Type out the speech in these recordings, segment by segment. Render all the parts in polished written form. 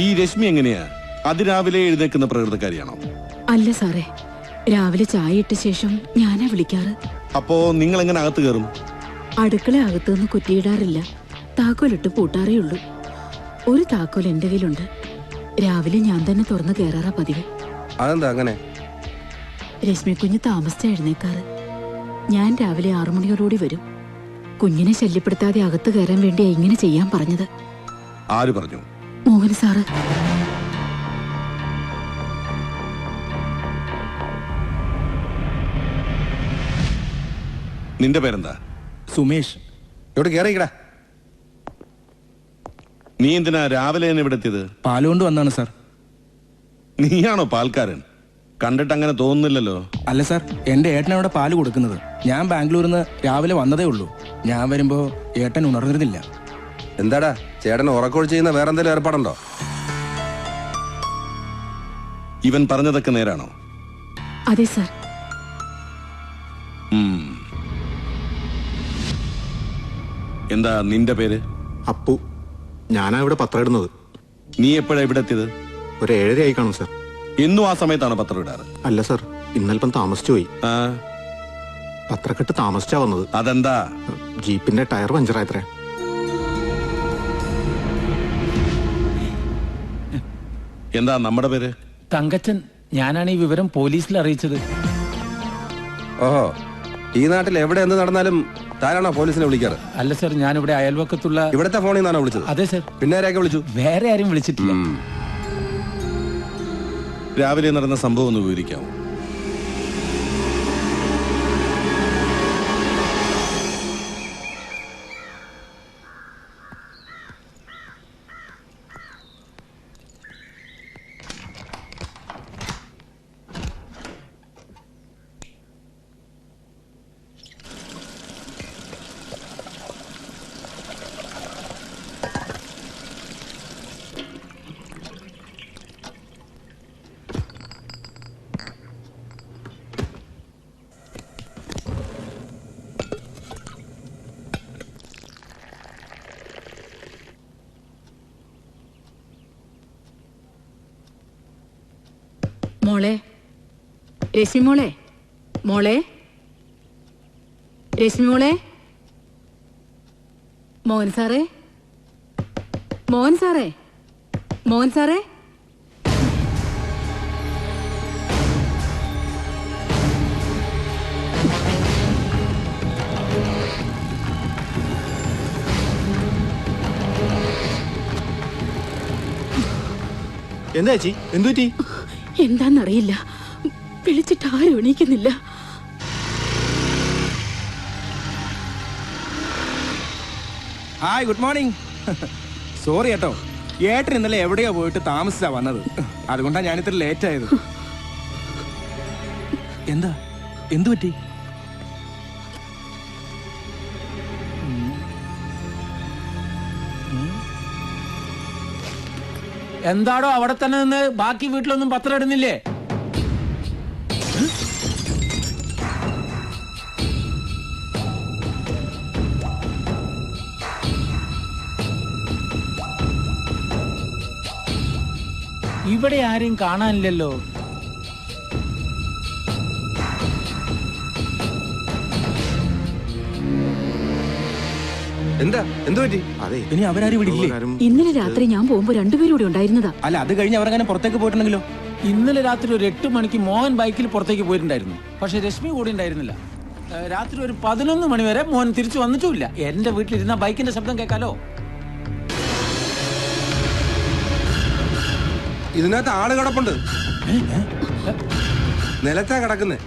ഈ രശ്മി എങ്ങനെയാ? അതിരാവിലെ എഴുന്നേക്കുന്ന പ്രകൃതക്കാരിയാണോ? അല്ല സാറേ, രാവിലെ ചായ ഇട്ട ശേഷം ഞാനാ വിളിക്കാറ്. അപ്പോ നിങ്ങൾ എങ്ങനെ അകത്ത് കയറും? അടുക്കള അകത്തുനിന്ന് കുറ്റിയിടാറില്ല, താക്കോലിട്ട് പൂട്ടാറേ ഉള്ളൂ. ഒരു താക്കോൽ എന്റെ കയ്യിലുണ്ട്. രാവിലെ ഞാൻ തന്നെ തുറന്ന് കയറാറാ പതിവ്. അതെന്താ അങ്ങനെ? രശ്മി കുഞ്ഞ് താമസിച്ച എഴുന്നേക്കാറ്. ഞാൻ രാവിലെ 6 മണിയോടുകൂടി വരും. കുഞ്ഞിനെ ശല്യപ്പെടുത്താതെ അകത്ത് കയറാൻ വേണ്ടിയാ ഇങ്ങനെ ചെയ്യാൻ പറഞ്ഞത്. ആര് പറഞ്ഞു? മോഹൻ സാറ്. നിന്റെ പേരെന്താ? സുമേഷ്. ഇവിടെ കേറിക്കടാ. നീ എന്തിനാ രാവിലെ തന്നെ ഇവിടെ എത്തിയത്? പാലുകൊണ്ട് വന്നാണ് സാർ. നീയാണോ പാൽക്കാരൻ? കണ്ടിട്ട് അങ്ങനെ തോന്നുന്നില്ലല്ലോ. അല്ല സാർ, എന്റെ ഏട്ടനാണ് ഇവിടെ പാല് കൊടുക്കുന്നത്. ഞാൻ ബാംഗ്ലൂരിൽ നിന്ന് രാവിലെ വന്നതേ ഉള്ളൂ. ഞാൻ വരുമ്പോ ഏട്ടൻ ഉണർന്നിരുന്നില്ല. എന്താടാ ചേട്ടൻ ഉറക്കോൾ ചെയ്യുന്ന വേറെന്തെങ്കിലും ഏർപ്പാടുണ്ടോ? ഇവൻ പറഞ്ഞതൊക്കെ നേരാണോ? അതെ സാർ. എന്താ നിന്റെ പേര്? അപ്പു. ഞാനാ ഇവിടെ പത്രം ഇടുന്നത്. നീ എപ്പോഴാ ഇവിടെ എത്തിയത്? ഒരു 7:30 ആയി കാണും സാർ. എന്നും ആ സമയത്താണോ പത്രം ഇടാറ്? അല്ല സാർ, ഇന്നൽപ്പം താമസിച്ചു പോയി. ആ, പത്രക്കെട്ട് താമസിച്ചാ വന്നത്. അതെന്താ? ജീപ്പിന്റെ ടയർ പഞ്ചറായത്രേ. എന്താ നമ്മുടെ പേര്? തങ്കച്ചൻ. ഞാനാണ് ഈ വിവരം പോലീസിൽ അറിയിച്ചത്. ഓഹോ, ഈ നാട്ടിൽ എവിടെ എന്ത് നടന്നാലും താനാണോ പോലീസിനെ വിളിക്കാറ്? അല്ല സർ, ഞാനിവിടെ അയൽവക്കത്തുള്ള ഇവിടത്തെ ഫോണിൽ നിന്നാണോ വിളിച്ചത്? അതെ സർ. പിന്നെ ആരെയൊക്കെ വിളിച്ചു? വേറെ ആരും വിളിച്ചിട്ടില്ല. രാവിലെ നടന്ന സംഭവം ഒന്ന് വിവരിക്കാമോ? മോളെ, രശ്മി മോളെ, മോളെ, രശ്മി മോളെ. മോഹൻ സാറേ, മോഹൻ സാറേ, മോഹൻ സാറേ. എന്താ ചേച്ചി, എന്തു പറ്റി? എന്താന്നറിയില്ല, വിളിച്ചിട്ട് ആരും എണീക്കുന്നില്ല. Hi, good morning. സോറി കേട്ടോ, ഏട്ടൻ ഇന്നലെ എവിടെയോ പോയിട്ട് താമസിച്ചാ വന്നത്. അതുകൊണ്ടാ ഞാൻ ഇത്ര ലേറ്റ് ആയത്. എന്താ, എന്തു പറ്റി? എന്താടോ അവിടെ തന്നെ നിന്ന് ബാക്കി വീട്ടിലൊന്നും പത്രം ഇടുന്നില്ലേ? ഇവിടെ ആരെയും കാണാനില്ലല്ലോ. എന്താ, എന്തു പറ്റി? അതെ, ഇനി അവരാരും ഇവിടെ ഇല്ലേ? ഇന്നലെ രാത്രി ഞാൻ പോകുമ്പോ രണ്ടുപേരും കൂടി ഉണ്ടായിരുന്നതാ. അല്ല, അത് കഴിഞ്ഞ് അവരങ്ങനെ പുറത്തേക്ക് പോയിട്ടുണ്ടെങ്കിലോ? ഇന്നലെ രാത്രി ഒരു 8 മണിക്ക് മോഹൻ ബൈക്കിൽ പുറത്തേക്ക് പോയിട്ടുണ്ടായിരുന്നു. പക്ഷെ രശ്മി കൂടി ഉണ്ടായിരുന്നില്ല. രാത്രി ഒരു 11 മണി വരെ മോഹൻ തിരിച്ചു വന്നിട്ടുമില്ല. എന്റെ വീട്ടിലിരുന്ന ബൈക്കിന്റെ ശബ്ദം കേൾക്കാലോ. ഇതിനകത്ത് ആള് കിടപ്പുണ്ട്. നിലത്താ കിടക്കുന്നേ.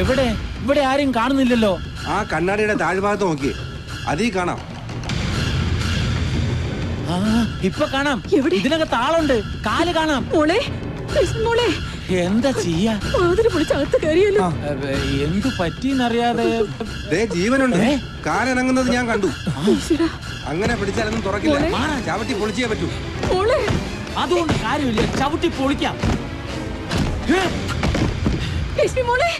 എവിടെ? ഇവിടെ ആരെയും കാണുന്നില്ലല്ലോ. ആ കണ്ണാടിയുടെ താഴ്ഭാഗത്ത് നോക്കിയേ, അതീ കാണാം. ആ, ഇപ്പൊ കാണാം. എവിടെ? ഇതിനകത്ത് ആളുണ്ട്, കാല് കാണാം. മോളെ, രശ്മി മോളെ. എന്താ ചെയ്യാ? വാതില് പൊളിച്ചകത്ത് കയറിയല്ലോ. എന്തു പറ്റിന്നറിയാതെ ദേ ജീവനുണ്ട്. ഏ? കാലനങ്ങുന്നത് ഞാൻ കണ്ടു. ഈശ്വരാ. അങ്ങനെ പിടിച്ചാലൊന്നും തുറക്കില്ല. ചവിട്ടി പൊളിച്ചേ പറ്റൂ. മോളെ, അതുകൊണ്ട് കാര്യമില്ല, ചവിട്ടി പൊളിക്കാം. രശ്മി മോളെ.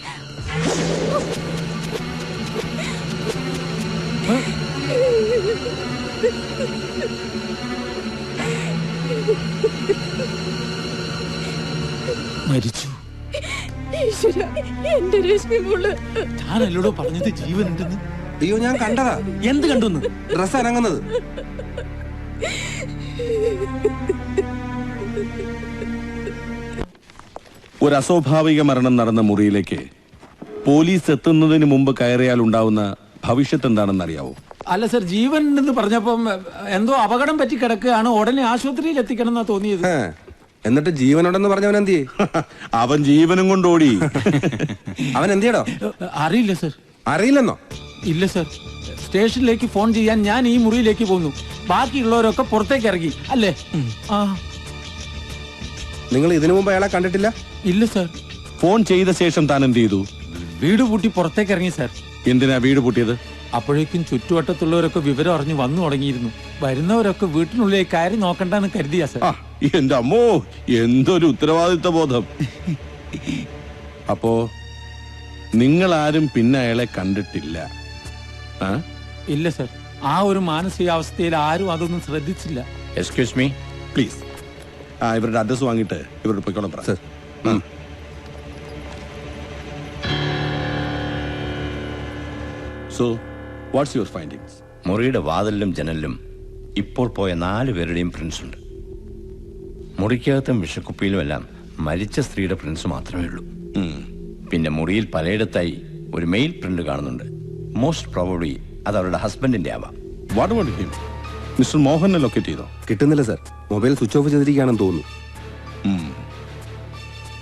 മരിച്ചു. ഈശ്വരാ, എന്റെ രശ്മി മോള്. ഞാനല്ലോടോ പറഞ്ഞത് ജീവനുണ്ടെന്ന്. അയ്യോ ഞാൻ കണ്ടതാ. എന്ത് കണ്ടുന്ന്? ഡ്രസ് അനങ്ങുന്നത്. ഒരു അസ്വാഭാവിക മരണം നടന്ന മുറിയിലേക്ക് പോലീസ് എത്തുന്നതിന് മുമ്പ് കയറിയാൽ ഉണ്ടാവുന്ന ഭവിഷ്യത്ത് എന്താണെന്ന് അറിയാവോ? അല്ല സർ, ജീവൻ ഉണ്ടെന്ന് പറഞ്ഞപ്പം എന്തോ അപകടം പറ്റി കിടക്കുകയാണ്, ഉടനെ ആശുപത്രിയിൽ എത്തിക്കണം എന്നാ തോന്നിയത്. എന്നിട്ട് ജീവനുണ്ടെന്ന് പറഞ്ഞവൻ എന്ത് ചെയ്യും? അവൻ ജീവനും കൊണ്ട് ഓടി. അവൻ എന്ത് ചെയ്യടോ? അറിയില്ല സർ. അറിയില്ലെന്നോ? ഇല്ല സർ, സ്റ്റേഷനിലേക്ക് ഫോൺ ചെയ്യാൻ ഞാൻ ഈ മുറിയിലേക്ക് പോന്നു. ബാക്കിയുള്ളവരൊക്കെ പുറത്തേക്ക് ഇറങ്ങി അല്ലേ? ആ. നിങ്ങൾ ഇതിനു മുമ്പ് അയാളെ കണ്ടിട്ടില്ല? ഇല്ല സർ. ഫോൺ ചെയ്ത ശേഷം താൻ എന്ത് ചെയ്തു? വീട് പൂട്ടി പുറത്തേക്ക് ഇറങ്ങി സർ. എന്തിനാ വീട് പൂട്ടിയത്? അപ്പോഴേക്കും ചുറ്റുവട്ടത്തുള്ളവരൊക്കെ വിവരം അറിഞ്ഞ് വന്നു തുടങ്ങിയിരുന്നു. വരുന്നവരൊക്കെ വീട്ടിനുള്ളിലേക്ക് കയറി നോക്കണ്ടെന്ന് കരുതിയാ സർ. എന്റെ അമ്മോ, എന്തൊരു ഉത്തരവാദിത്വ ബോധം. അപ്പോ നിങ്ങൾ ആരും പിന്നെ അയാളെ കണ്ടിട്ടില്ല? ഇല്ല സർ, ആ ഒരു മാനസികാവസ്ഥയിൽ ആരും അതൊന്നും ശ്രദ്ധിച്ചില്ല. Excuse me please. ഇവരുടെ അഡ്രസ് വാങ്ങിയിട്ട് ഇവരുടെ പോയിക്കോളം പറ. Sir. So what's your findings? മുറിയുടെ വാതിലിലും ജനലിലും ഇപ്പോൾ പോയ 4 പേരുടെയും പ്രിന്റ്സ് ഉണ്ട്. മുറിക്കകത്തും വിഷക്കുപ്പിയിലുമെല്ലാം മരിച്ച സ്ത്രീയുടെ പ്രിന്റ്സ് മാത്രമേ ഉള്ളൂ. പിന്നെ മുറിയിൽ പലയിടത്തായി ഒരു മെയിൽ പ്രിന്റ് കാണുന്നുണ്ട്. മോസ്റ്റ് പ്രോബബ്ലി അത് അവരുടെ ഹസ്ബൻഡിന്റെ ആവാം. What about him? മിസ്റ്റർ മോഹനെ ലൊക്കേറ്റ് ചെയ്തോ? കിട്ടുന്നില്ല സർ. മൊബൈൽ സ്വിച്ച് ഓഫ് ചെയ്തിരിക്കുകയാണെന്ന് തോന്നുന്നു.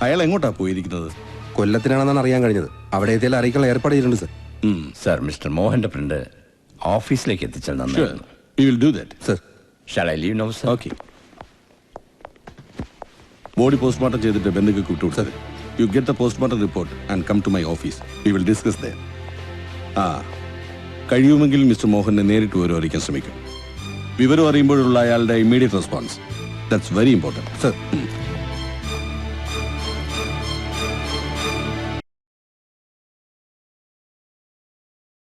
അയാൾ എങ്ങോട്ടാ പോയിരിക്കുന്നത്? കൊല്ലത്തിനാണെന്നാണ് അറിയാൻ കഴിഞ്ഞത്. അവിടെ എത്തിയാൽ അറിയിക്കാൻ ഏർപ്പാട് ചെയ്തിട്ടുണ്ട് സർ. സർ, മിസ്റ്റർ മോഹന്റെ പ്രിന്റ് ഓഫീസിലേക്ക് എത്തിച്ചാൽ നന്നായിരുന്നു. We will do that. Sir. Shall I leave now, sir? Okay. Body postmortem ചെയ്തിട്ട് ബന്ധുക്കൾക്ക് വിട്ടുകൊടുത്തത്. You get the postmortem report and come to my office. We will discuss there. കഴിയുമെങ്കിൽ mister മോഹനെ നേരിട്ട് വിവരം അറിയിക്കാൻ ശ്രമിക്കും. വിവരം അറിയുമ്പോഴുള്ള അയാളുടെ immediate response, that's very important. Sir.